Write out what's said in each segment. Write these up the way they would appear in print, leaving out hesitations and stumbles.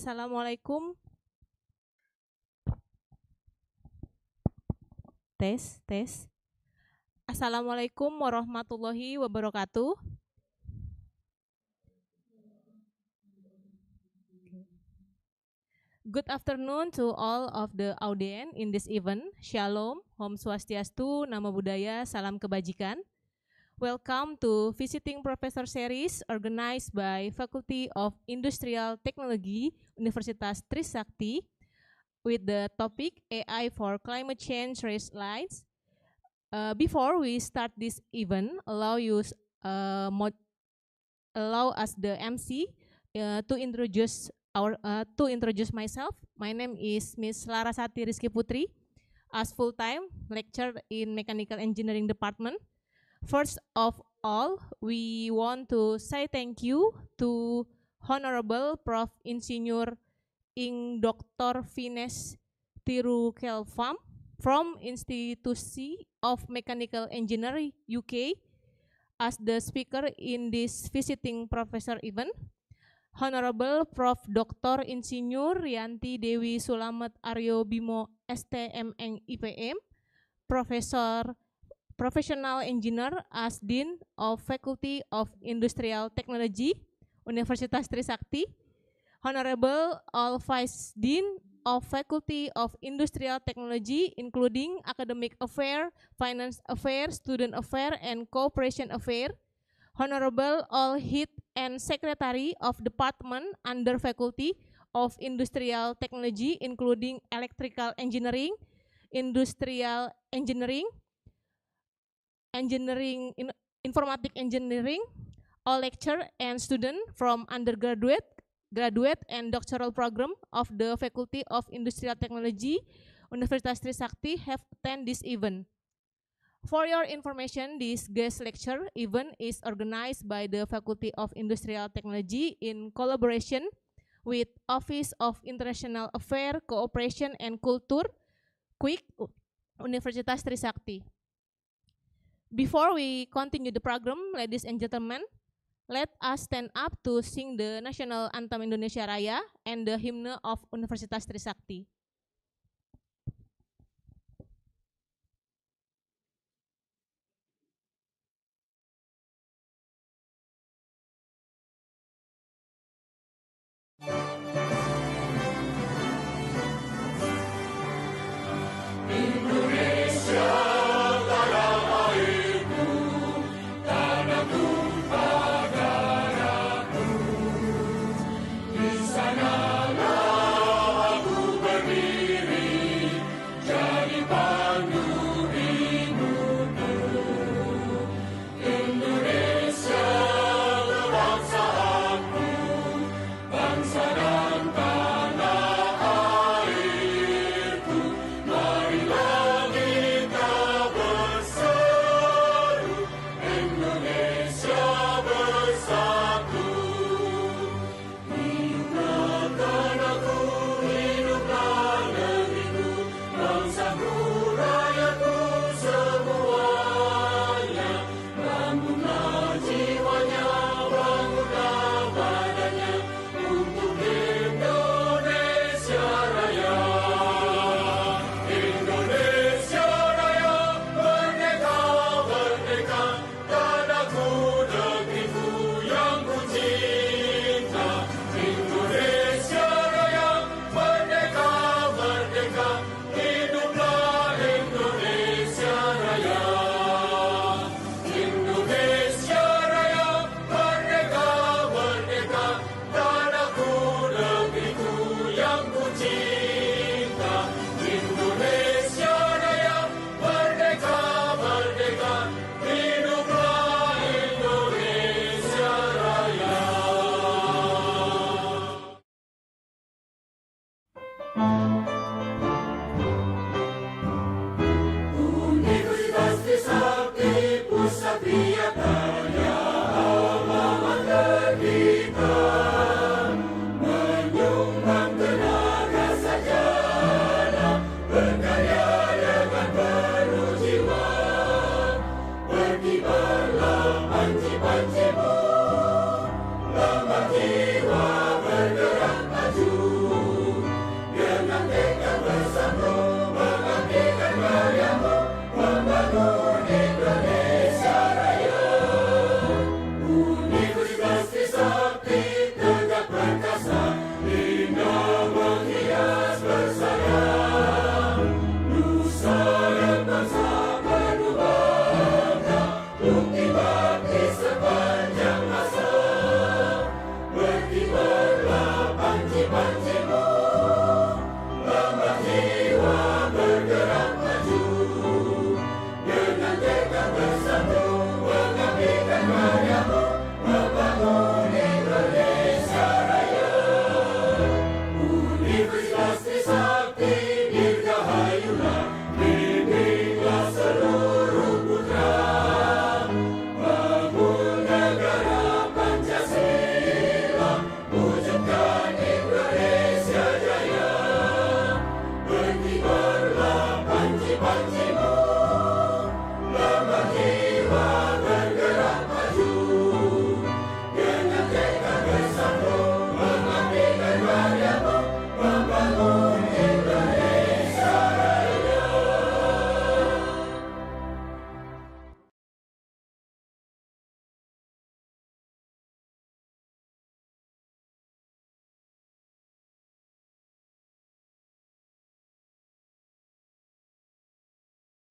Assalamualaikum. Tes. Assalamualaikum warahmatullahi wabarakatuh. Good afternoon to all of the audience in this event. Shalom, Om Swastiastu, Namo Buddhaya, Salam Kebajikan. Welcome to Visiting Professor Series organized by Faculty of Industrial Technology, Universitas Trisakti, with the topic AI for Climate Change Race Lines. Before we start this event, allow us the MC to introduce myself. My name is Miss Larasati Rizky Putri, as full-time lecturer in Mechanical Engineering Department. First of all, we want to say thank you to Honorable Prof. Insinyur Ing Dr. Vinesh Thiruchelvam from Institute of Mechanical Engineering UK as the speaker in this visiting professor event. Honorable Prof. Dr. Insinyur Rianti Dewi Sulamet Aryo Bimo STMN IPM, Professional Engineer as Dean of Faculty of Industrial Technology, Universitas Trisakti. Honorable all Vice Dean of Faculty of Industrial Technology, including Academic Affairs, Finance Affairs, Student Affairs, and Cooperation Affairs. Honorable all Head and Secretary of Department under Faculty of Industrial Technology, including Electrical Engineering, Industrial Engineering, Informatic Engineering, all lecturer and student from undergraduate, graduate, and doctoral program of the Faculty of Industrial Technology, Universitas Trisakti have attended this event. For your information, this guest lecture event is organized by the Faculty of Industrial Technology in collaboration with Office of International Affairs, Cooperation and Culture, QUIC, Universitas Trisakti. Before we continue the program, ladies and gentlemen, let us stand up to sing the National Anthem Indonesia Raya and the Hymn of Universitas Trisakti. Di sanalah aku berdiri.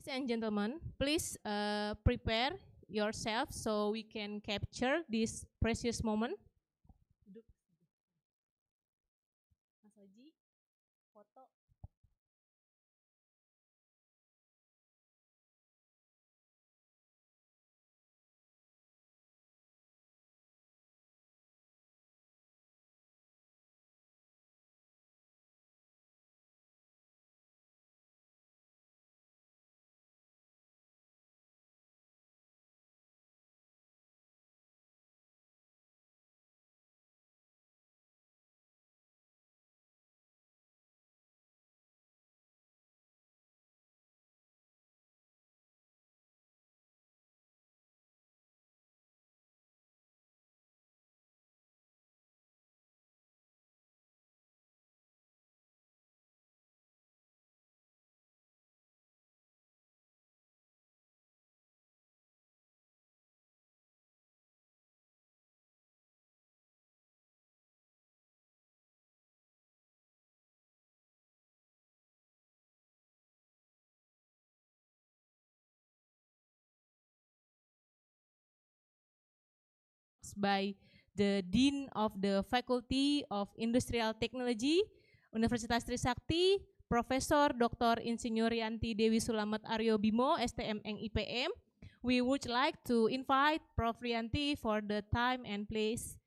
Ladies and gentlemen, please prepare yourself so we can capture this precious moment. Mas Oji, foto. By the Dean of the Faculty of Industrial Technology, Universitas Trisakti, Profesor Dr. Insinyur Yanti Dewi Sulamet Aryo Bimo, STM Eng IPM. We would like to invite Prof. Rianti for the time and place.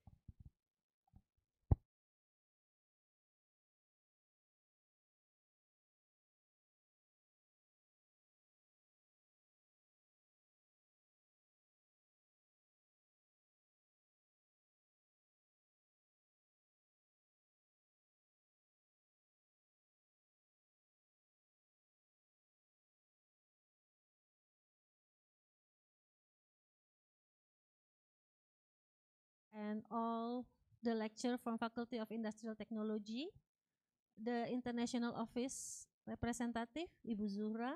And all the lecture from Faculty of Industrial Technology, the International Office Representative, Ibu Zuhra,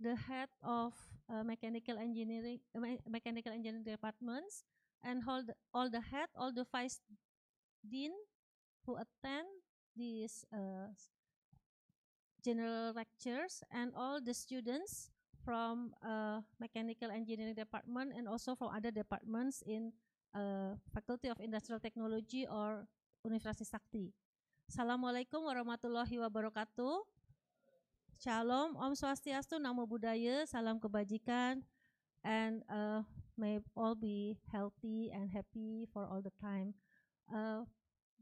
the head of mechanical engineering departments, and all the head, all the vice dean who attend these general lectures, and all the students from mechanical engineering department and also from other departments in Faculty of Industrial Technology or Universitas Trisakti. Assalamualaikum warahmatullahi wabarakatuh. Shalom, Om Swastiastu, Namo Buddhaya, Salam Kebajikan, and may all be healthy and happy for all the time.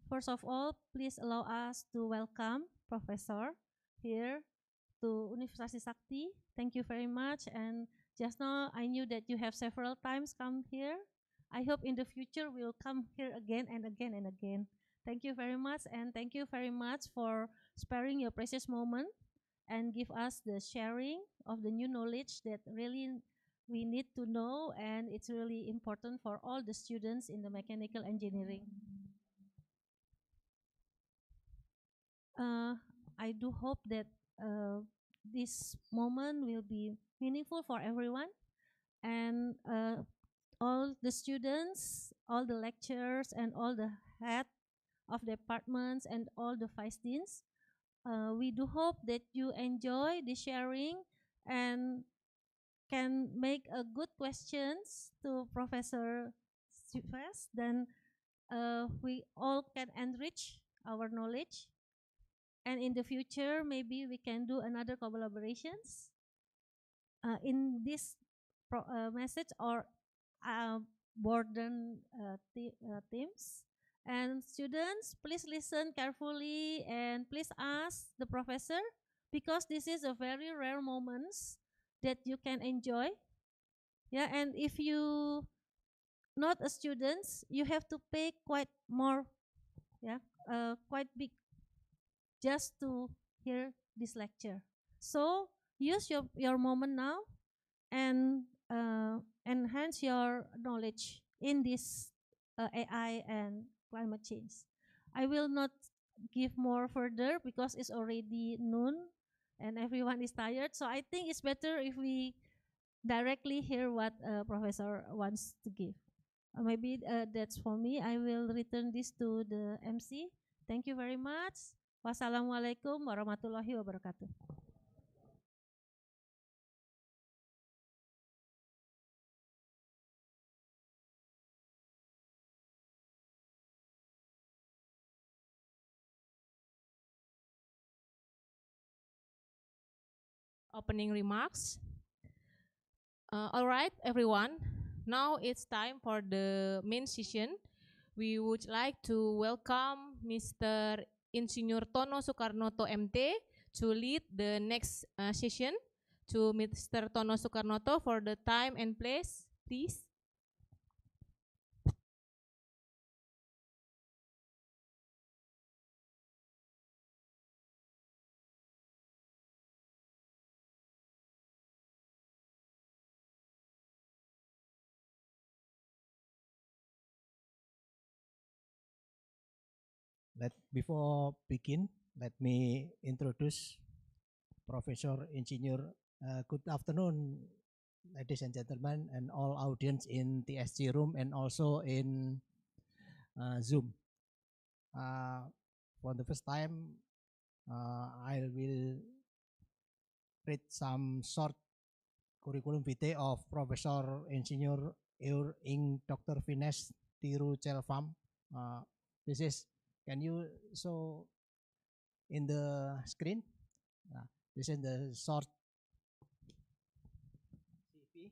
First of all, please allow us to welcome Professor here to Universitas Trisakti. Thank you very much. And just now I knew that you have several times come here. I hope in the future we'll come here again and again and again. Thank you very much, and thank you very much for sparing your precious moment and give us the sharing of the new knowledge that really we need to know, and it's really important for all the students in the mechanical engineering. I do hope that this moment will be meaningful for everyone, and all the students, all the lecturers, and all the head of departments and all the vice deans. We do hope that you enjoy the sharing and can make a good questions to Professor Sifas. Then we all can enrich our knowledge. And in the future, maybe we can do another collaborations in this message or Borden teams. And students, please listen carefully and please ask the professor, because this is a very rare moments that you can enjoy. Yeah, and if you not a student, you have to pay quite more, yeah, quite big, just to hear this lecture. So use your moment now and enhance your knowledge in this AI and climate change. I will not give more further because it's already noon and everyone is tired. So I think it's better if we directly hear what Professor wants to give. Maybe that's for me. I will return this to the MC. Thank you very much. Wassalamualaikum warahmatullahi wabarakatuh. opening remarks. All right, everyone. Now it's time for the main session. We would like to welcome Mr. Insinyur Tono Sukarnoto MT to lead the next session. To Mr. Tono Sukarnoto for the time and place, please. Before begin, let me introduce Professor Engineer. Good afternoon, ladies and gentlemen, and all audience in TSG room and also in Zoom. For the first time, I will read some short curriculum vitae of Professor Engineer Ing Dr. Vinesh Thiruchelvam. This is, can you show in the screen? This is the short CV.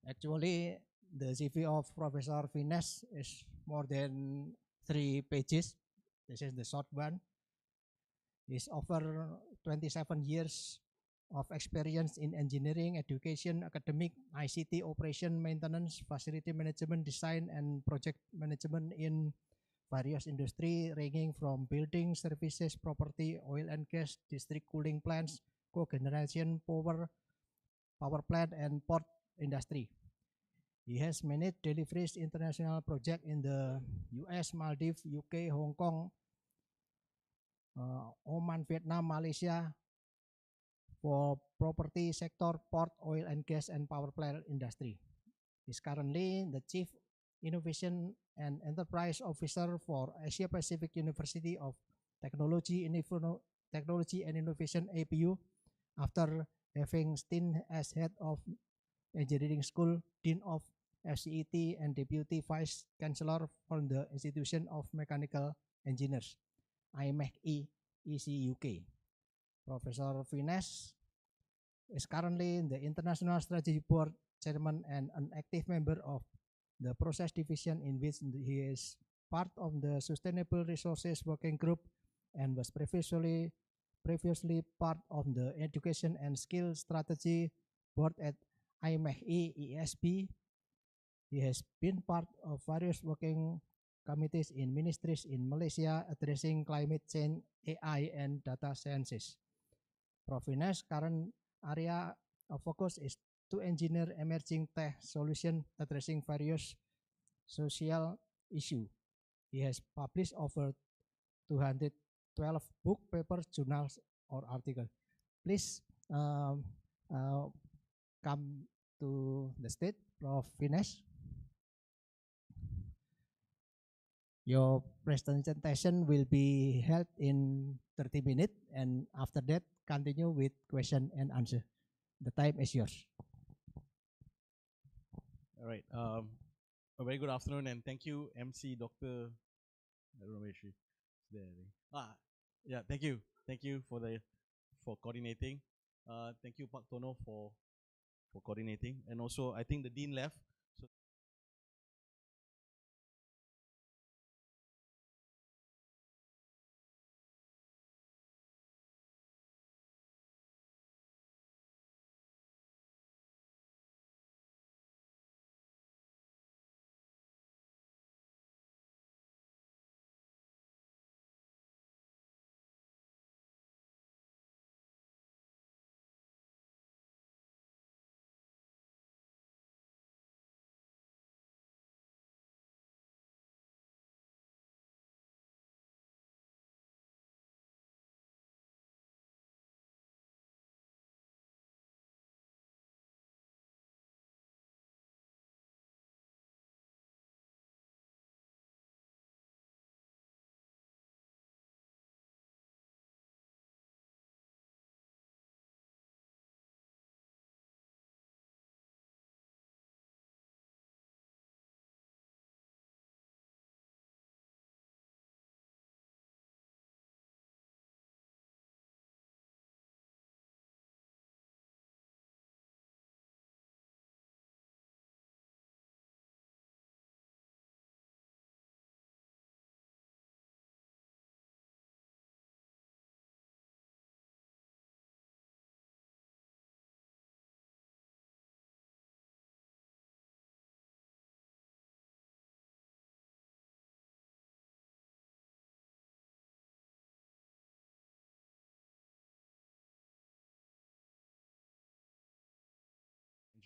Actually, the CV of Professor Vinesh is more than 3 pages. This is the short one. He's over 27 years of experience in engineering, education, academic, ICT, operation, maintenance, facility management, design, and project management in various industry ranging from building, services, property, oil and gas, district cooling plants, cogeneration, power plant, and port industry. He has managed deliveries international project in the US, Maldives, UK, Hong Kong, Oman, Vietnam, Malaysia, for property sector, port, oil and gas, and power plant industry. He's currently the Chief Innovation and Enterprise Officer for Asia Pacific University of Technology and Innovation APU, after having stint as head of engineering school, dean of FCET, and deputy vice chancellor from the Institution of Mechanical Engineers, IMechE, ECUK. Professor Vinesh is currently the International Strategy Board Chairman and an active member of the Process Division, in which he is part of the Sustainable Resources Working Group and was previously part of the Education and Skill Strategy Board at IMechE ESB. He has been part of various working committees in ministries in Malaysia addressing climate change, AI, and data sciences. Prof. Vinesh current area of focus is to engineer emerging tech solutions addressing various social issues. He has published over 212 book, papers, journals, or articles. Please come to the stage, Prof. Vinesh. Your presentation will be held in 30 minutes, and after that, continue with question and answer. The time is yours. All right. A very good afternoon, and thank you, MC Dr. I don't know where she's there. Yeah. Thank you for coordinating. Thank you, Pak Tono, for coordinating, and also I think the dean left.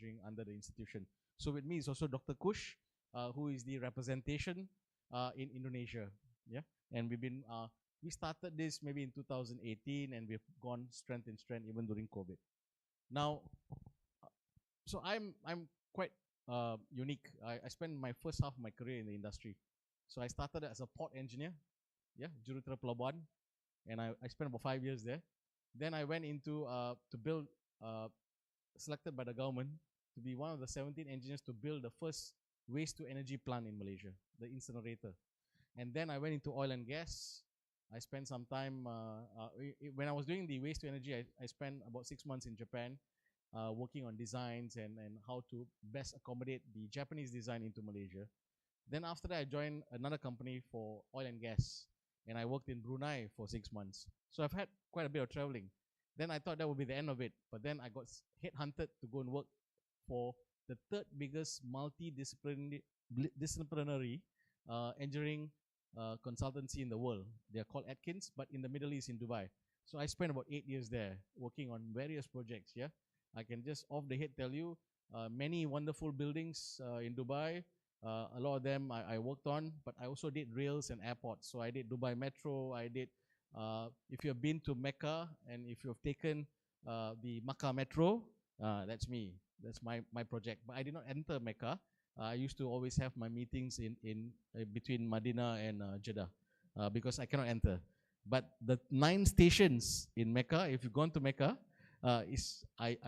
engineering under the institution. So with me is also Dr. Kush, who is the representation in Indonesia. Yeah, and we started this maybe in 2018, and we've gone strength in strength even during COVID. Now, so I'm quite unique. I spent my first half of my career in the industry. So I started as a port engineer, yeah, Juruterra Pelabuhan, and I spent about 5 years there. Then I went into to build, selected by the government to be one of the 17 engineers to build the first waste to energy plant in Malaysia, the incinerator. And then I went into oil and gas. I spent some time, when I was doing the waste to energy, I spent about 6 months in Japan, working on designs and how to best accommodate the Japanese design into Malaysia. Then after that, I joined another company for oil and gas, and I worked in Brunei for 6 months. So I've had quite a bit of traveling. Then I thought that would be the end of it, but then I got headhunted to go and work for the third biggest multidisciplinary engineering consultancy in the world. They are called Atkins, but in the Middle East, in Dubai. So I spent about 8 years there working on various projects. Yeah, I can just off the head tell you many wonderful buildings in Dubai. A lot of them I worked on, but I also did rails and airports. So I did Dubai Metro. I did, if you've been to Mecca and if you've taken the Makkah Metro, that's me. That's my project. But I did not enter Mecca. I used to always have my meetings in between Medina and Jeddah because I cannot enter. But the 9 stations in Mecca, if you've gone to Mecca, I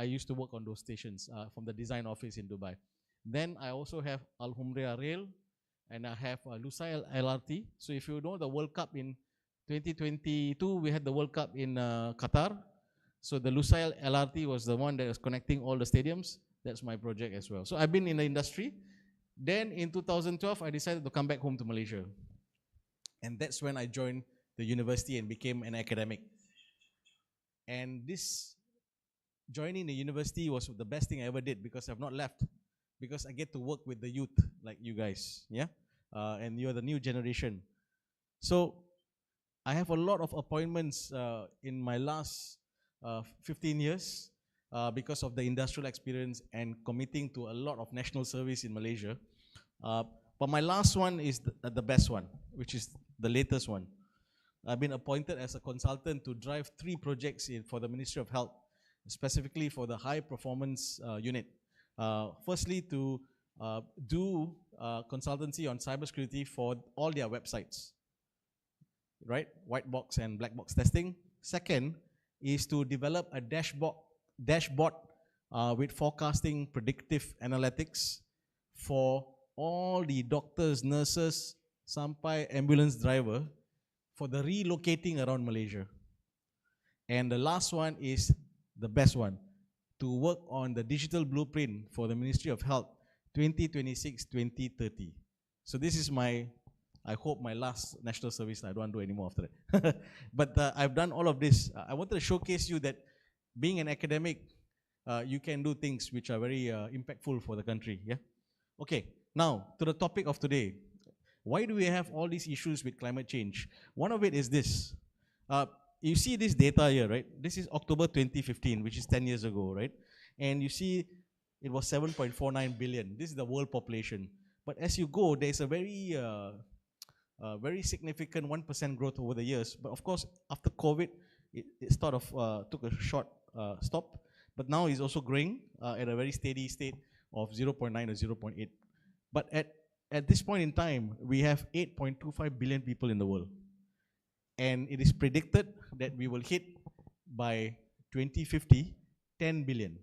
used to work on those stations from the design office in Dubai. Then I also have Al Humriyah Rail, and I have Lusail LRT. So if you know the World Cup in 2022, we had the World Cup in Qatar. So the Lusail LRT was the one that was connecting all the stadiums. That's my project as well. So I've been in the industry. Then in 2012, I decided to come back home to Malaysia. And that's when I joined the university and became an academic. And this joining the university was the best thing I ever did because I've not left. Because I get to work with the youth like you guys, yeah? And you're the new generation. So I have a lot of appointments in my last 15 years because of the industrial experience and committing to a lot of national service in Malaysia. But my last one is the best one, which is the latest one. I've been appointed as a consultant to drive 3 projects for the Ministry of Health, specifically for the high performance unit. Firstly, to do consultancy on cybersecurity for all their websites, right? White box and black box testing. Second is to develop a dashboard with forecasting predictive analytics for all the doctors, nurses, sampai ambulance driver for the relocating around Malaysia. And the last one is the best one, to work on the digital blueprint for the Ministry of Health 2026-2030. So this is I hope my last national service. I don't want to do any more after that. But I've done all of this. I wanted to showcase you that being an academic, you can do things which are very impactful for the country. Yeah. Okay, now to the topic of today. Why do we have all these issues with climate change? One of it is this. You see this data here, right? This is October 2015, which is 10 years ago, right? And you see it was 7.49 billion. This is the world population. But as you go, there's a very significant 1% growth over the years. But of course, after COVID, it sort of took a short stop. But now it's also growing at a very steady state of 0.9 or 0.8. But at this point in time, we have 8.25 billion people in the world. And it is predicted that we will hit by 2050, 10 billion.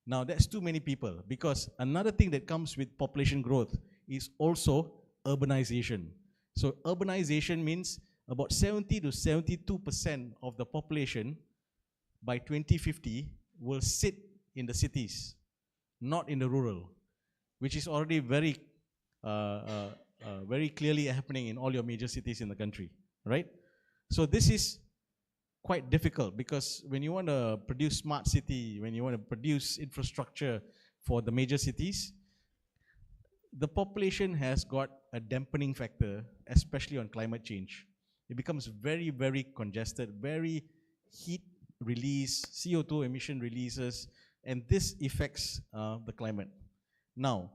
Now that's too many people, because another thing that comes with population growth is also urbanization. So urbanization means about 70 to 72% of the population by 2050 will sit in the cities, not in the rural, which is already very clearly happening in all your major cities in the country, right? So this is quite difficult, because when you want to produce smart city, when you want to produce infrastructure for the major cities, the population has got a dampening factor, especially on climate change. It becomes very, very congested, very heat release, CO2 emission releases, and this affects the climate. Now,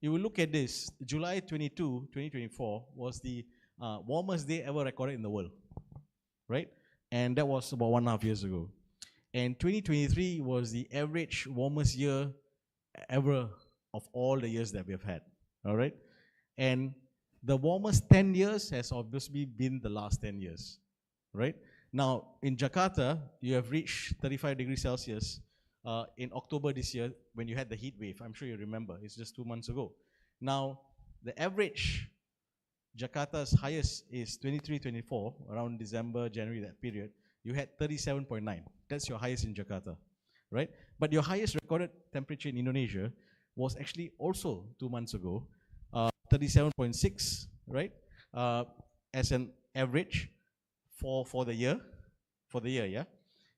you will look at this, July 22, 2024 was the warmest day ever recorded in the world, right? And that was about 1.5 years ago. And 2023 was the average warmest year ever of all the years that we have had, all right? And the warmest 10 years has obviously been the last 10 years, right? Now, in Jakarta, you have reached 35 degrees Celsius in October this year when you had the heat wave. I'm sure you remember, it's just 2 months ago. Now, the average, Jakarta's highest is 23-24, around December, January, that period. You had 37.9. That's your highest in Jakarta, right? But your highest recorded temperature in Indonesia was actually also 2 months ago, 37.6, right? As an average for the year, yeah,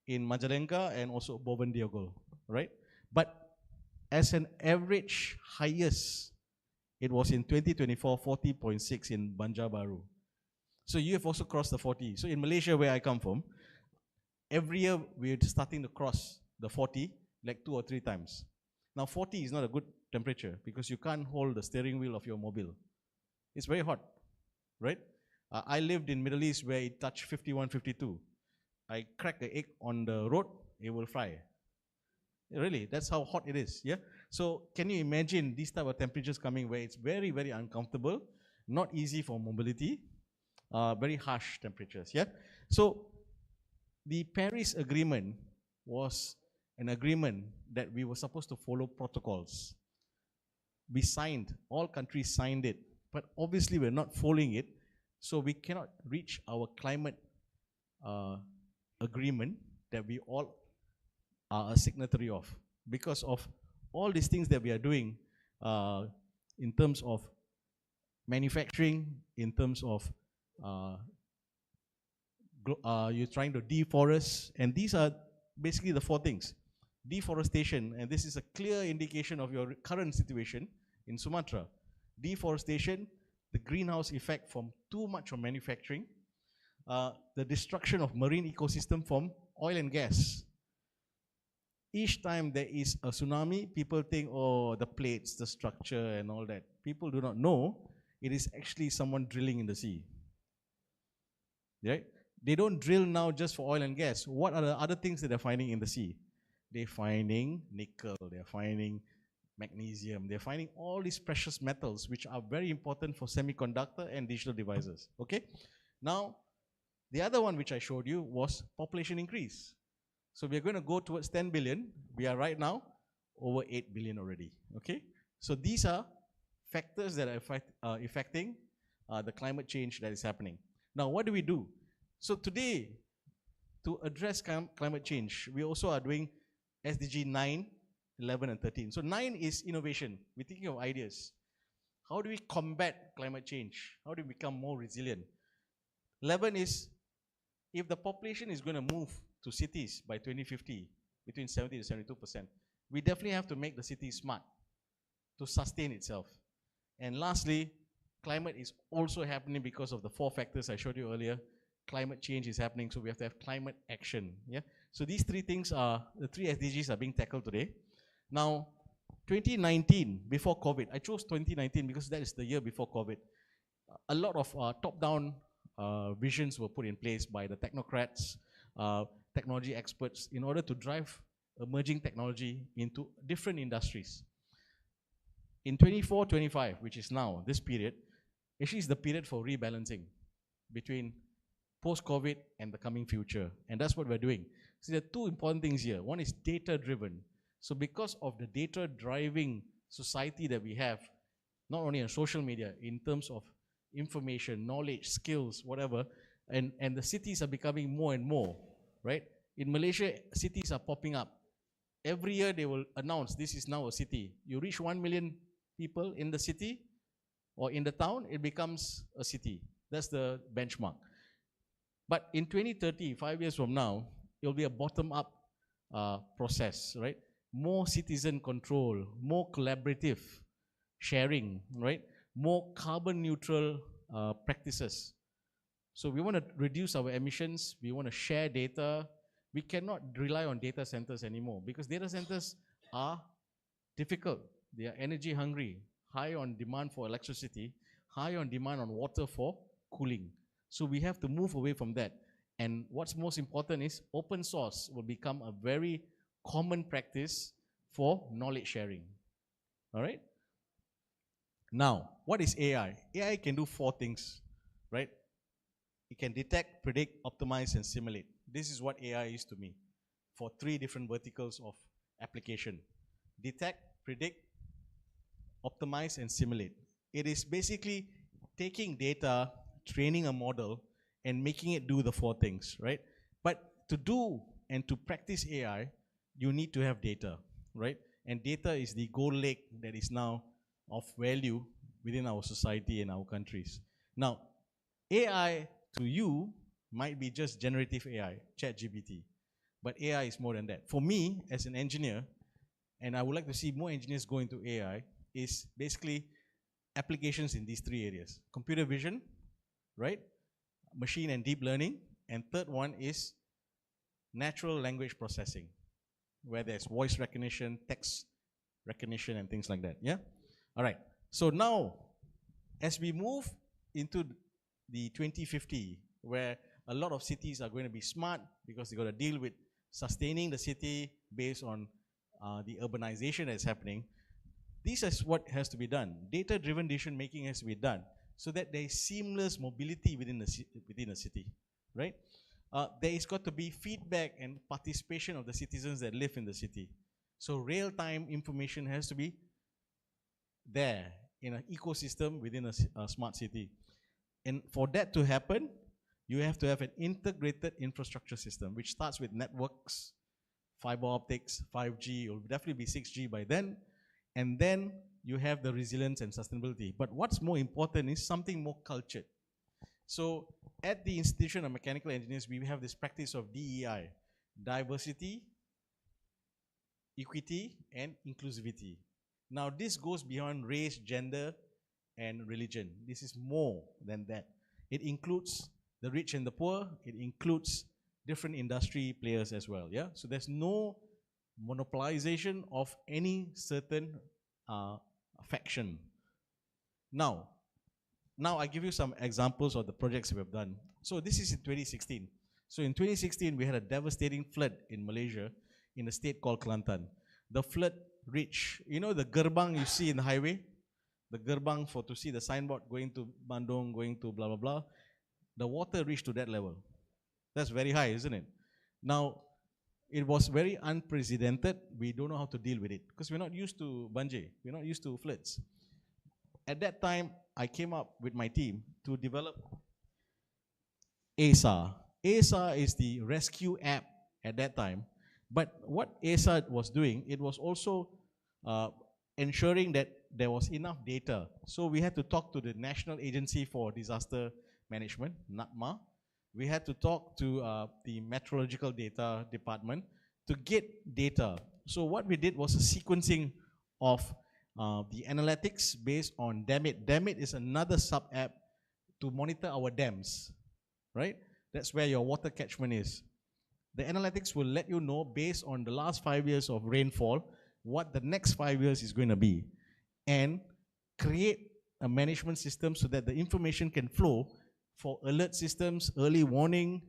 in Majalengka and also Boven Diogo, right? But as an average highest, it was in 2024, 40.6 in Banjarbaru. So you have also crossed the 40. So in Malaysia, where I come from, every year we're starting to cross the 40 like 2 or 3 times. Now 40 is not a good temperature because you can't hold the steering wheel of your mobile. It's very hot, right? I lived in Middle East where it touched 51, 52. I crack the egg on the road, it will fry. Really, that's how hot it is, yeah? So can you imagine these type of temperatures coming where it's very, very uncomfortable, not easy for mobility, very harsh temperatures, yeah? So the Paris Agreement was an agreement that we were supposed to follow protocols. We signed, all countries signed it, but obviously we're not following it, so we cannot reach our climate agreement that we all are a signatory of, because of all these things that we are doing in terms of manufacturing, in terms of you're trying to deforest, and these are basically the 4 things. Deforestation, and this is a clear indication of your current situation in Sumatra. Deforestation, the greenhouse effect from too much of manufacturing, the destruction of marine ecosystem from oil and gas. Each time there is a tsunami, people think, oh, the plates, the structure and all that. People do not know it is actually someone drilling in the sea. Right? They don't drill now just for oil and gas. What are the other things that they're finding in the sea? They're finding nickel, they're finding magnesium, they're finding all these precious metals which are very important for semiconductor and digital devices. Okay? Now, the other one which I showed you was population increase. So we are going to go towards 10 billion. We are right now over 8 billion already. Okay? So these are factors that are affecting the climate change that is happening. Now, what do we do? So today, to address climate change, we also are doing SDG 9, 11, and 13. So 9 is innovation. We're thinking of ideas. How do we combat climate change? How do we become more resilient? 11 is, if the population is going to move to cities by 2050, between 70 to 72%, we definitely have to make the city smart to sustain itself. And lastly, climate is also happening because of the 4 factors I showed you earlier. Climate change is happening, so we have to have climate action. Yeah. So these 3 things are, the 3 SDGs are being tackled today. Now, 2019, before COVID, I chose 2019 because that is the year before COVID. A lot of top-down visions were put in place by the technocrats, technology experts, in order to drive emerging technology into different industries. In 24-25, which is now, this period, actually is the period for rebalancing between post-COVID and the coming future. And that's what we're doing. So there are 2 important things here. One is data-driven. So because of the data-driving society that we have, not only on social media, in terms of information, knowledge, skills, whatever, and the cities are becoming more and more, right? In Malaysia, cities are popping up. Every year they will announce this is now a city. You reach 1 million people in the city or in the town, it becomes a city. That's the benchmark. But in 2030, 5 years from now, it will be a bottom-up process, right? More citizen control, more collaborative sharing, right? More carbon neutral practices. So we want to reduce our emissions, we want to share data, We cannot rely on data centers anymore because data centers are difficult. They are energy hungry, high on demand for electricity, high on demand on water for cooling. So we have to move away from that. And what's most important is open source will become a very common practice for knowledge sharing. All right? Now, what is AI? AI can do 4 things, right? It can detect, predict, optimize, and simulate. This is what AI is to me for 3 different verticals of application. Detect, predict, optimize, and simulate. It is basically taking data, training a model, and making it do the 4 things, right? But to do and to practice AI, you need to have data, right? And data is the gold lake that is now of value within our society and our countries. Now, AI to you might be just generative AI, ChatGPT, but AI is more than that. For me, as an engineer, and I would like to see more engineers go into AI, is basically applications in these 3 areas. Computer vision, right? Machine and deep learning. And third one is natural language processing, where there's voice recognition, text recognition, and things like that, yeah? All right, so now, as we move into the 2050, where a lot of cities are going to be smart because they've got to deal with sustaining the city based on the urbanization that's happening, this is what has to be done. Data-driven decision-making has to be done so that there is seamless mobility within a city, right? There is got to be feedback and participation of the citizens that live in the city. So real-time information has to be there in an ecosystem within a smart city. And for that to happen, you have to have an integrated infrastructure system, which starts with networks, fiber optics, 5G, it will definitely be 6G by then, and then you have the resilience and sustainability. But what's more important is something more cultured. So at the Institution of Mechanical Engineers, we have this practice of DEI, diversity, equity, and inclusivity. Now this goes beyond race, gender, and religion. This is more than that. It includes the rich and the poor. It includes different industry players as well, yeah? So there's no monopolization of any certain faction. Now I give you some examples of the projects we have done. So this is in 2016. So in 2016, we had a devastating flood in Malaysia in a state called Kelantan. The flood reached, you know the gerbang you see in the highway? The gerbang to see the signboard going to Bandung, going to blah, blah, blah. The water reached to that level. That's very high, isn't it? Now, it was very unprecedented. We don't know how to deal with it because we're not used to banjir. We're not used to floods. At that time, I came up with my team to develop ASA. ASA is the rescue app at that time. But what ASA was doing, it was also ensuring that there was enough data. So we had to talk to the National Agency for Disaster Management, NADMA. We had to talk to the Meteorological Data Department to get data. So what we did was a sequencing of the analytics based on DAMIT. DAMIT is another sub-app to monitor our dams, right? That's where your water catchment is. The analytics will let you know based on the last 5 years of rainfall, what the next 5 years is going to be, and create a management system so that the information can flow for alert systems, early warning,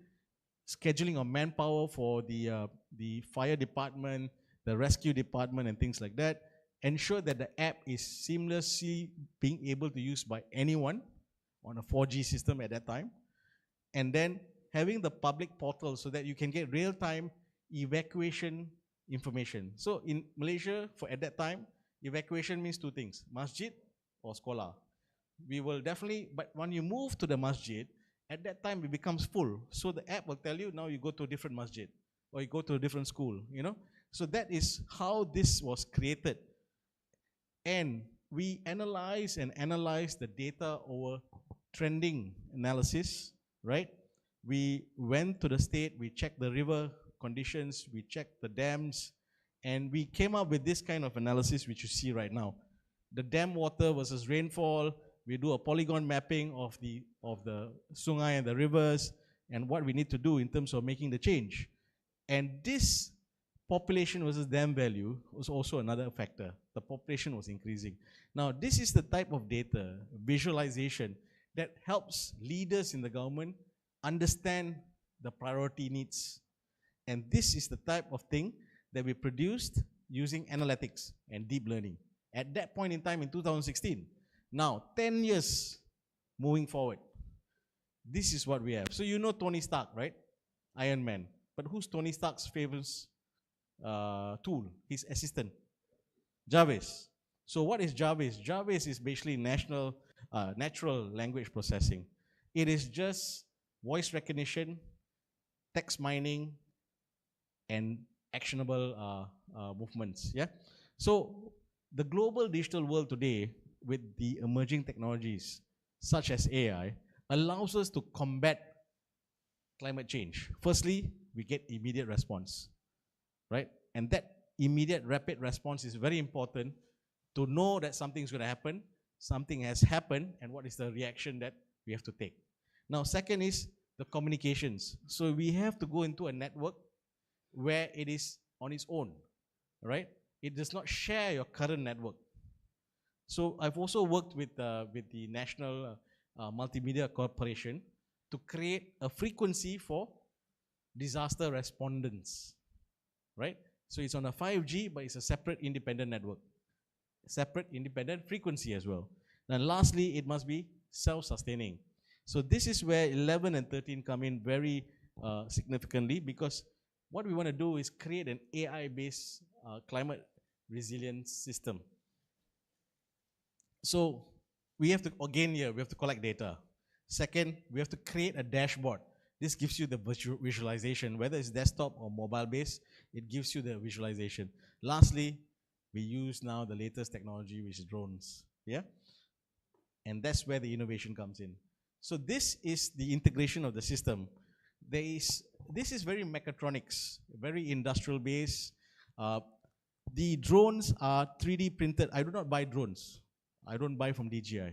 scheduling of manpower for the fire department, the rescue department, and things like that. Ensure that the app is seamlessly being able to use by anyone on a 4G system at that time. And then having the public portal so that you can get real-time evacuation information. So in Malaysia, at that time, evacuation means 2 things, masjid or sekolah. We will definitely, but when you move to the masjid, at that time it becomes full. So the app will tell you, now you go to a different masjid, or you go to a different school, you know. So that is how this was created. And we analyze the data over trending analysis, right? We went to the state, we checked the river conditions, we checked the dams, and we came up with this kind of analysis which you see right now. The dam water versus rainfall, we do a polygon mapping of the sungai and the rivers, and what we need to do in terms of making the change. And this population versus dam value was also another factor. The population was increasing. Now, this is the type of data, visualization, that helps leaders in the government understand the priority needs. And this is the type of thing that we produced using analytics and deep learning at that point in time in 2016. Now, 10 years moving forward, this is what we have. So you know Tony Stark, right? Iron Man. But who's Tony Stark's favorite tool? His assistant, Jarvis. So what is Jarvis? Jarvis is basically natural language processing. It is just voice recognition, text mining, and actionable movements. Yeah. So the global digital world today, with the emerging technologies such as AI, allows us to combat climate change. Firstly, we get immediate response, right? And that immediate rapid response is very important to know that something's going to happen, something has happened, and what is the reaction that we have to take. Now, second is the communications. So we have to go into a network where it is on its own, right? It does not share your current network. So I've also worked with the National Multimedia Corporation to create a frequency for disaster respondents, right? So it's on a 5G, but it's a separate independent network, separate independent frequency as well. And lastly, it must be self-sustaining. So this is where 11 and 13 come in very significantly, because what we want to do is create an AI-based climate resilience system. So we have to, again here, we have to collect data. Second, we have to create a dashboard. This gives you the visualization, whether it's desktop or mobile-based, it gives you the visualization. Lastly, we use now the latest technology, which is drones, yeah? And that's where the innovation comes in. So this is the integration of the system. This is very mechatronics, very industrial-based. The drones are 3D printed. I do not buy drones. I don't buy from DJI.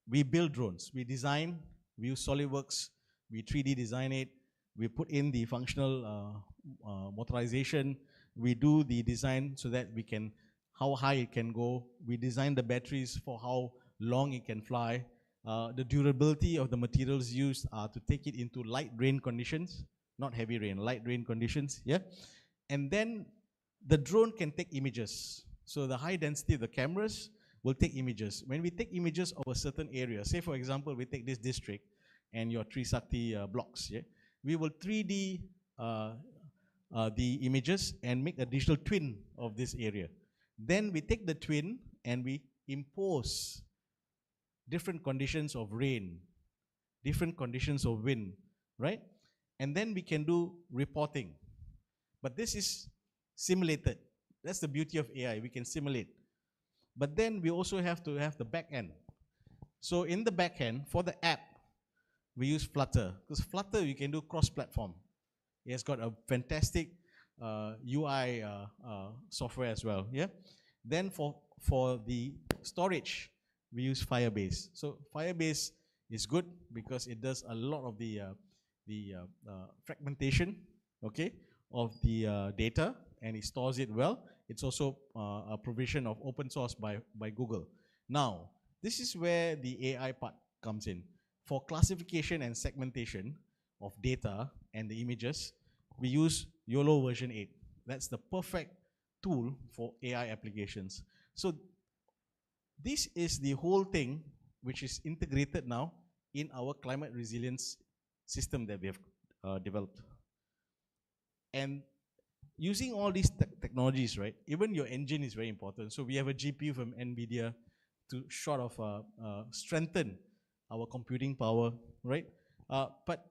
We build drones. We design, we use SolidWorks, we 3D design it, we put in the functional motorization, we do the design so that we can, how high it can go, we design the batteries for how long it can fly. The durability of the materials used are to take it into light rain conditions, not heavy rain, light rain conditions, yeah? And then the drone can take images. So the high density of the cameras will take images. When we take images of a certain area, say for example, we take this district and your Trisakti blocks, yeah? We will 3D the images and make a digital twin of this area. Then we take the twin and we impose different conditions of rain, different conditions of wind, right? And then we can do reporting. But this is simulated. That's the beauty of AI, we can simulate. But then we also have to have the back end. So in the back end, for the app, we use Flutter. Because Flutter, you can do cross-platform. It has got a fantastic UI software as well, yeah? Then for the storage, we use Firebase. So Firebase is good because it does a lot of the fragmentation, okay, of the data, and it stores it well. It's also a provision of open source by Google. Now, this is where the AI part comes in. For classification and segmentation of data and the images, we use YOLO version 8. That's the perfect tool for AI applications. So this is the whole thing which is integrated now in our climate resilience system that we have developed. And using all these technologies, right, even your engine is very important. So we have a GPU from NVIDIA to sort of strengthen our computing power, right? But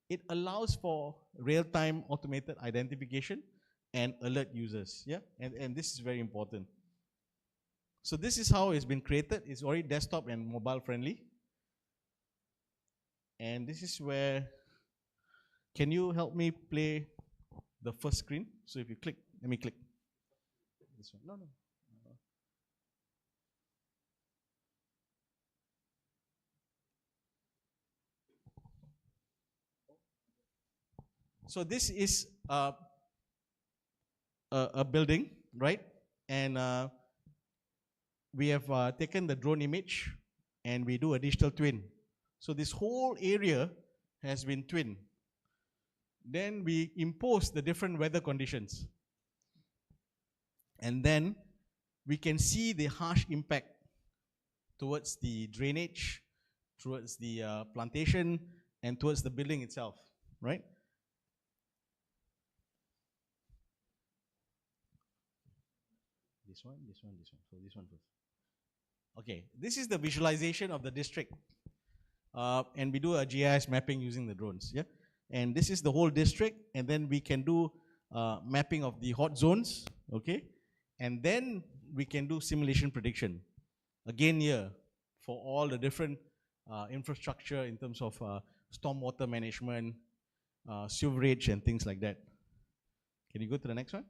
it allows for real-time automated identification and alert users, yeah? And this is very important. So this is how it's been created. It's already desktop and mobile friendly. And this is where, can you help me play the first screen? So if you click, let me click. This one, no. So this is a building, right? And we have taken the drone image and we do a digital twin. So this whole area has been twinned. Then we impose the different weather conditions. And then we can see the harsh impact towards the drainage, towards the plantation, and towards the building itself, right? This one. So this one first. Okay, this is the visualization of the district. And we do a GIS mapping using the drones, yeah? And this is the whole district, and then we can do mapping of the hot zones, okay? And then we can do simulation prediction. Again here, for all the different infrastructure in terms of stormwater management, sewerage and things like that. Can you go to the next one?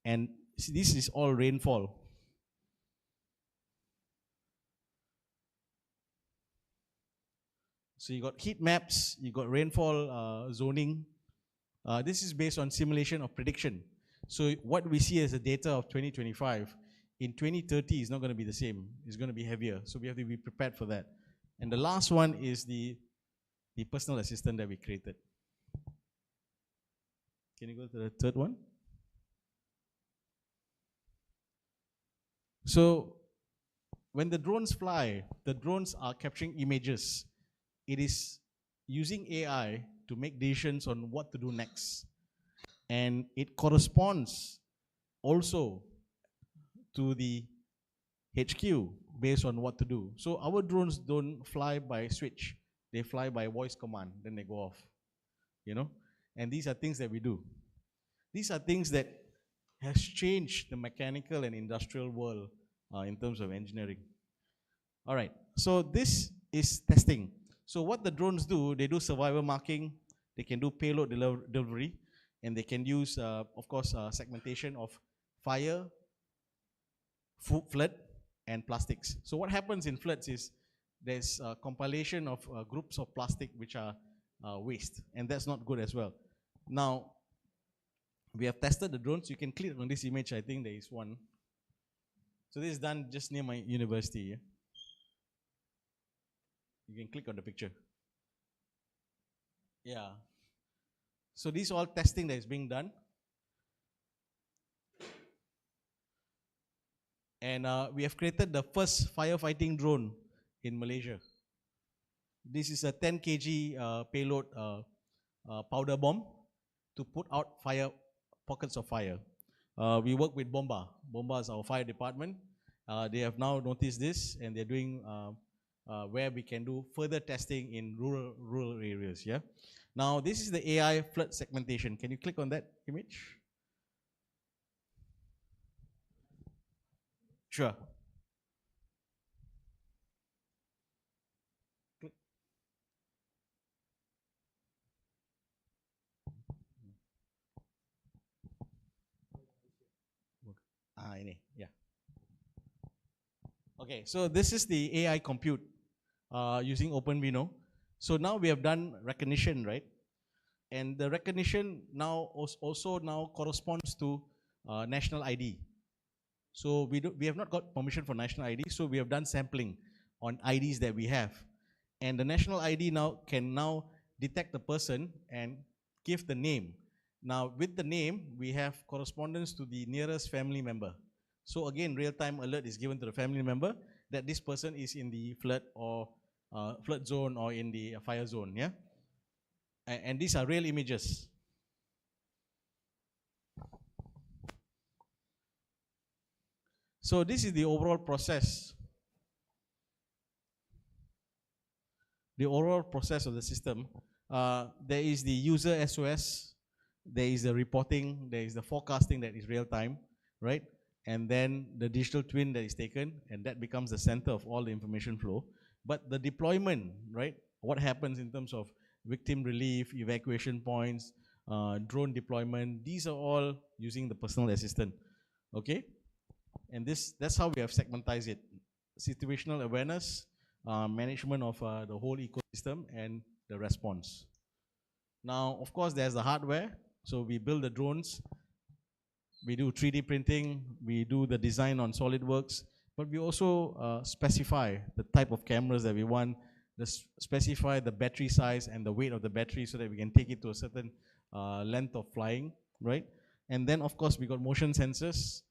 And see, this is all rainfall. So you got heat maps, you got rainfall zoning. This is based on simulation of prediction. So what we see as the data of 2025, in 2030 is not going to be the same. It's going to be heavier. So we have to be prepared for that. And the last one is the personal assistant that we created. Can you go to the third one? So when the drones fly, the drones are capturing images. It is using AI to make decisions on what to do next. And it corresponds also to the HQ based on what to do. So our drones don't fly by switch. They fly by voice command, then they go off, you know? And these are things that we do. These are things that has changed the mechanical and industrial world in terms of engineering. All right, so this is testing. So what the drones do, they do survivor marking, they can do payload delivery, and they can use, of course, segmentation of fire, flood, and plastics. So what happens in floods is there's a compilation of groups of plastic which are waste, and that's not good as well. Now, we have tested the drones. You can click on this image. I think there is one. So this is done just near my university. Yeah? You can click on the picture. Yeah. So this is all testing that is being done. And we have created the first firefighting drone in Malaysia. This is a 10 kg payload powder bomb to put out pockets of fire. We work with Bomba. Bomba is our fire department. They have now noticed this, and they're doing where we can do further testing in rural areas. Yeah. Now this is the AI flood segmentation. Can you click on that image? Sure. Click. Ini, yeah. Okay, so this is the AI compute using OpenVINO. So now we have done recognition, right? And the recognition now also now corresponds to national ID. So we have not got permission for national ID, so we have done sampling on IDs that we have. And the national ID now can now detect the person and give the name. Now with the name, we have correspondence to the nearest family member. So again, real-time alert is given to the family member that this person is in the flood or flood zone or in the fire zone, yeah? And these are real images. So this is the overall process. The overall process of the system. There is the user SOS, there is the reporting, there is the forecasting that is real time, right? And then the digital twin that is taken, and that becomes the center of all the information flow. But the deployment, right? What happens in terms of victim relief, evacuation points, drone deployment, these are all using the personal assistant, okay? And that's how we have segmentized it. Situational awareness, management of the whole ecosystem, and the response. Now, of course, there's the hardware. So we build the drones, we do 3D printing, we do the design on SolidWorks, but we also specify the type of cameras that we want, specify the battery size and the weight of the battery so that we can take it to a certain length of flying, right? And then, of course, we got motion sensors,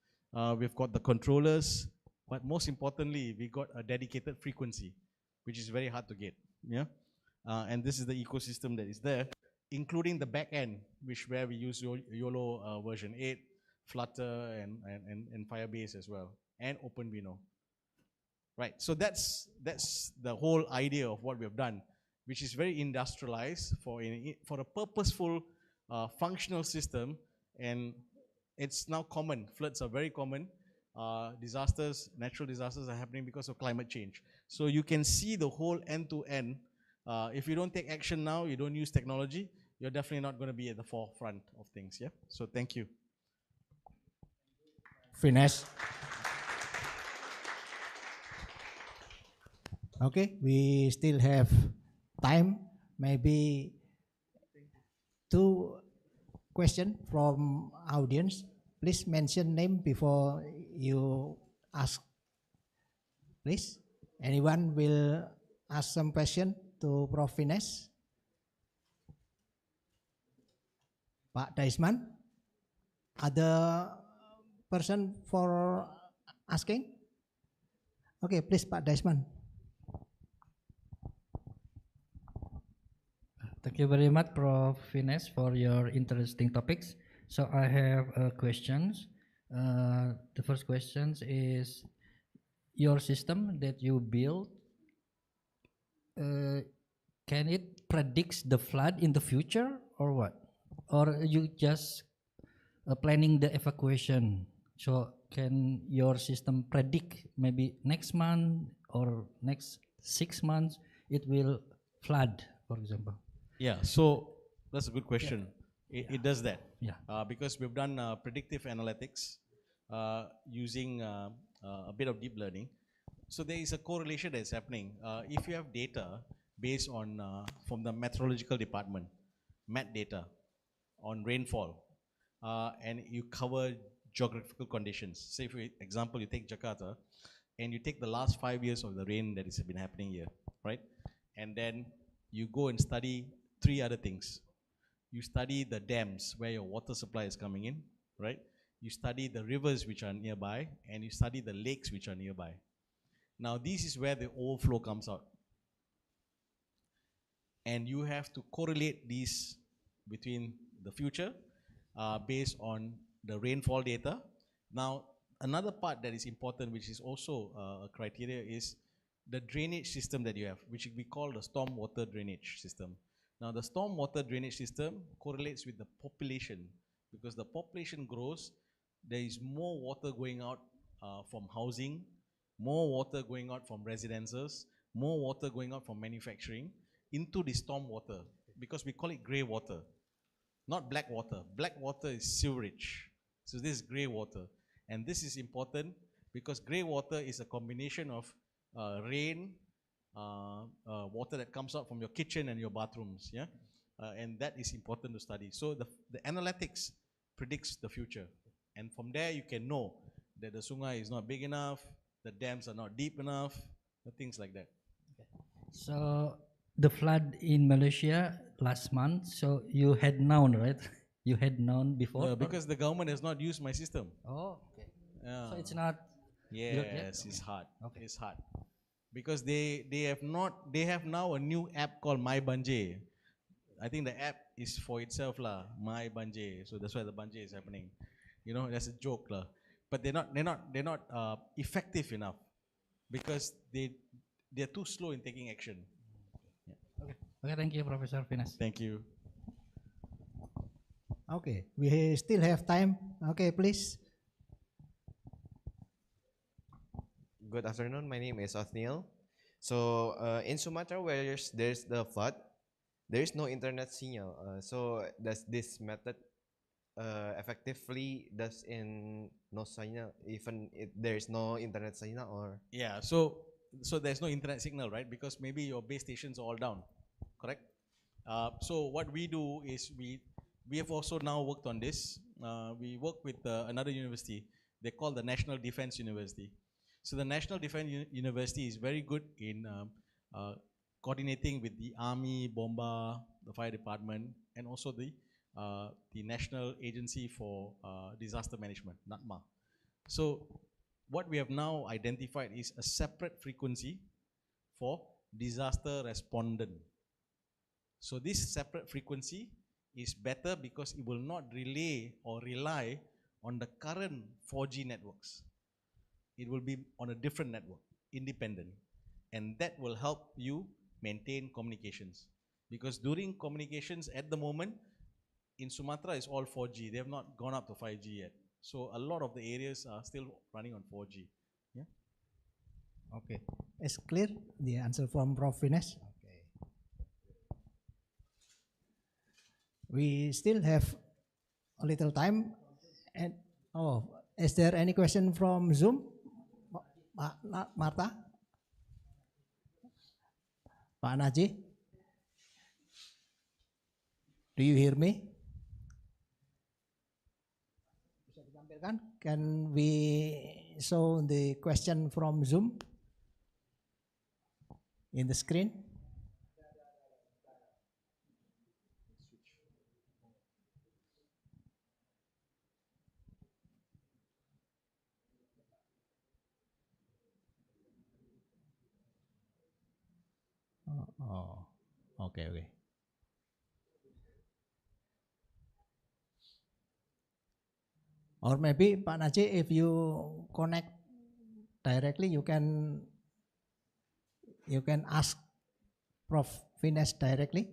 we've got the controllers, but most importantly, we got a dedicated frequency, which is very hard to get, yeah? And this is the ecosystem that is there, including the back end, where we use YOLO version 8, Flutter, and Firebase as well, and OpenVINO. Right, so that's the whole idea of what we have done, which is very industrialized for a purposeful, functional system, and it's now common. Floods are very common. Disasters, natural disasters are happening because of climate change. So you can see the whole end-to-end. If you don't take action now, you don't use technology, you're definitely not going to be at the forefront of things, yeah? So thank you. Vinesh. Okay, we still have time. Maybe 2 questions from audience. Please mention name before you ask. Please, anyone will ask some question to Prof. Vinesh? Pak Daisman? Other person for asking? Okay, please, Pak Daisman. Thank you very much, Prof. Vinesh, for your interesting topics. So I have questions. The first question is, your system that you build, can it predict the flood in the future or what? Or you just planning the evacuation? So can your system predict maybe next month or next 6 months it will flood, for example? Yeah, so that's a good question. Yeah. It does that. Yeah. Because we've done predictive analytics using a bit of deep learning. So there is a correlation that's happening. If you have data based on, from the meteorological department, met data on rainfall, and you cover geographical conditions. Say, for example, you take Jakarta, and you take the last 5 years of the rain that has been happening here, right? And then you go and study 3 other things. You study the dams where your water supply is coming in, right? You study the rivers which are nearby, and you study the lakes which are nearby. Now, this is where the overflow comes out. And you have to correlate these between the future based on the rainfall data. Now, another part that is important, which is also a criteria, is the drainage system that you have, which we call the storm water drainage system. Now, the storm water drainage system correlates with the population. Because the population grows, there is more water going out from housing, more water going out from residences, more water going out from manufacturing into the storm water, because we call it grey water, not black water. Black water is sewerage. So this is grey water. And this is important because grey water is a combination of rain, water that comes out from your kitchen and your bathrooms, yeah? And that is important to study. So the analytics predicts the future. And from there you can know that the sungai is not big enough, the dams are not deep enough, things like that. So the flood in Malaysia last month, so you had known, right? You had known before? Because the government has not used my system. Oh, okay. So it's not Yes, built yet? it's hard. Okay. It's hard. Because they have now a new app called My Banje. I think the app is for itself lah, My Banje. So that's why the Banje is happening. You know, that's a joke lah. But they're not effective enough because they're too slow in taking action. Yeah. Okay, thank you, Professor Vinesh. Thank you. Okay, we still have time. Okay, please. Good afternoon. My name is Othniel. So in Sumatra, where there's the flood, there is no internet signal. So does this method effectively does in no signal, even if there is no internet signal, or? Yeah. So there's no internet signal, right? Because maybe your base stations are all down, correct? So what we do is we have also now worked on this. We work with another university. They call the National Defense University. So the National Defense University is very good in coordinating with the Army, Bomba, the Fire Department, and also the National Agency for Disaster Management, NATMA. So what we have now identified is a separate frequency for disaster respondent. So this separate frequency is better because it will not relay or rely on the current 4G networks. It will be on a different network, independent. And that will help you maintain communications. Because during communications at the moment, in Sumatra it's all 4G. They have not gone up to 5G yet. So a lot of the areas are still running on 4G. Yeah. Okay, it's clear the answer from Prof. Vinesh. Okay. We still have a little time, and is there any question from Zoom? Martha, Pak Naji, do you hear me? Bisa ditampilkan? Can we show the question from Zoom in the screen? Okay. Or maybe Pak Naji, if you connect directly, you can ask Prof. Vinesh directly.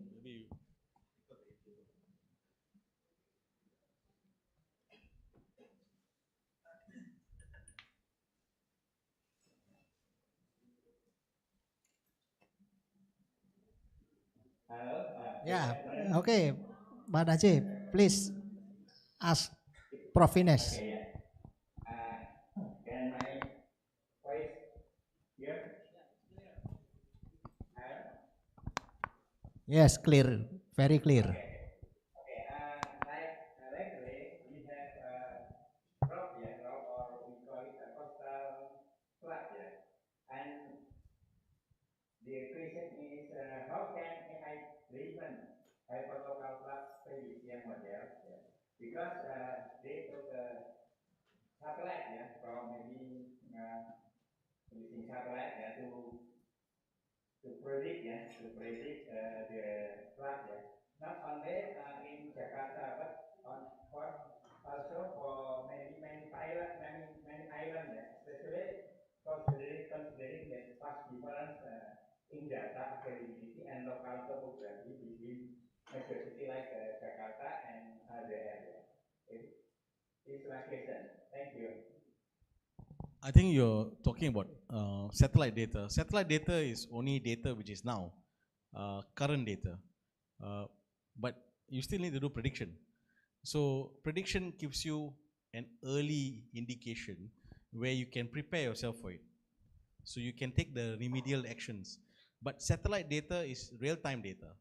Yeah, okay, Pak Naji, please ask Prof. Vinesh. Can my voice hear? Yes, clear, very clear. Okay. Lately we have trough, or we call it a coastal flood, And the question is, how can AI-driven hyperlocal flood prediction model? Because they took a satellite, from maybe using satellite to predict the flood, not only in Jakarta, but also for many islands, especially considering the vast difference in data availability and local topography between major city like Jakarta and other area. This is my question. Thank you. I think you're talking about satellite data. Satellite data is only data which is now, current data. But you still need to do prediction. So prediction gives you an early indication where you can prepare yourself for it. So you can take the remedial actions. But satellite data is real-time data.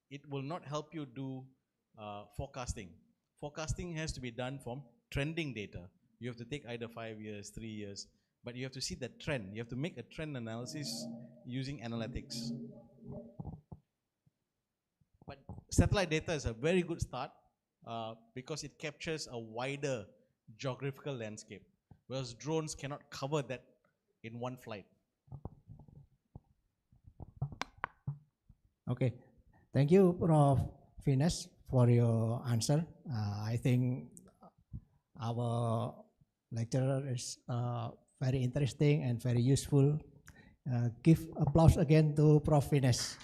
It will not help you do forecasting. Forecasting has to be done from trending data. You have to take either 5 years, 3 years, but you have to see the trend. You have to make a trend analysis using analytics. But satellite data is a very good start because it captures a wider geographical landscape, whereas drones cannot cover that in one flight. Okay, thank you, Prof. Vinesh, for your answer. I think our lecture is very interesting and very useful. Give applause again to Prof. Vinesh.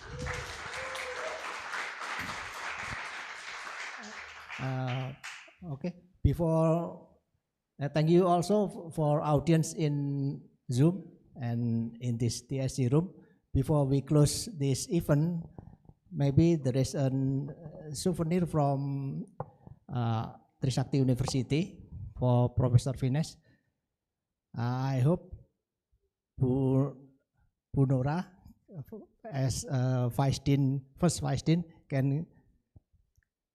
Okay, before thank you also for audience in Zoom and in this TSC room. Before we close this event, maybe there is a souvenir from Trisakti University for Professor Vinesh. I hope Bu Nora as first Vice Dean can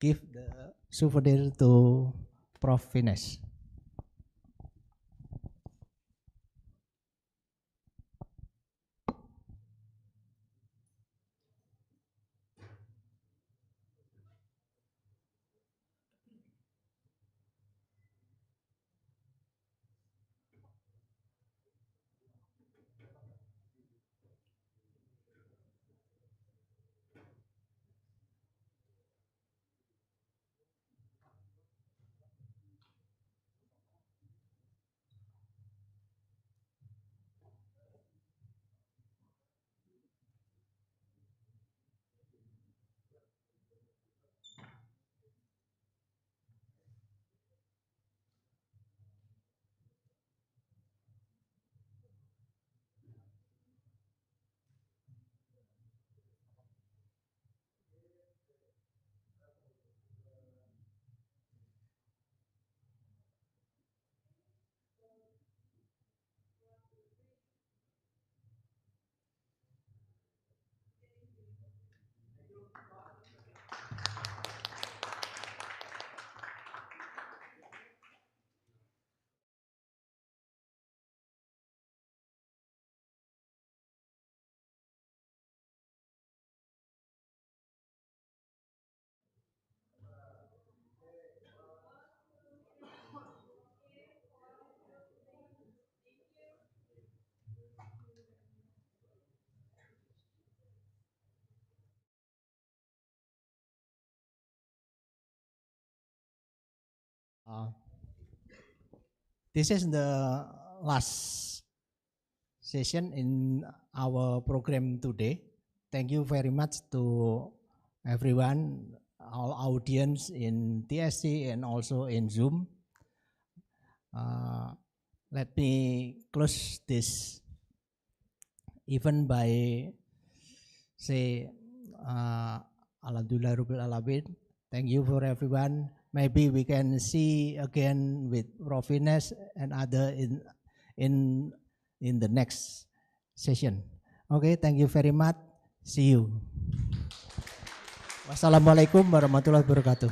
give the souvenir to Prof. Vinesh. This is the last session in our program today. Thank you very much to everyone, all audience in TSC and also in Zoom. Let me close this event by say Alhamdulillah Rabbil Alamin. Thank you for everyone. Maybe we can see again with Prof. Vinesh and other in the next session. Okay, thank you very much. See you. Wassalamualaikum warahmatullahi wabarakatuh.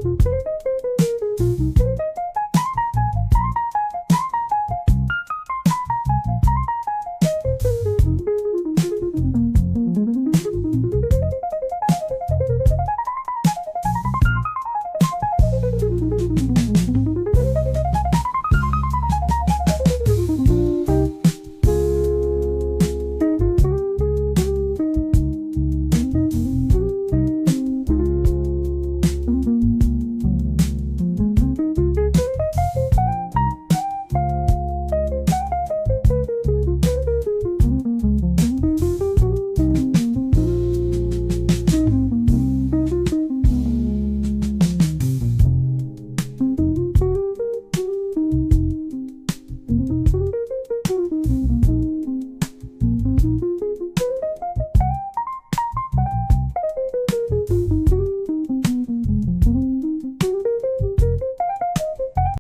you.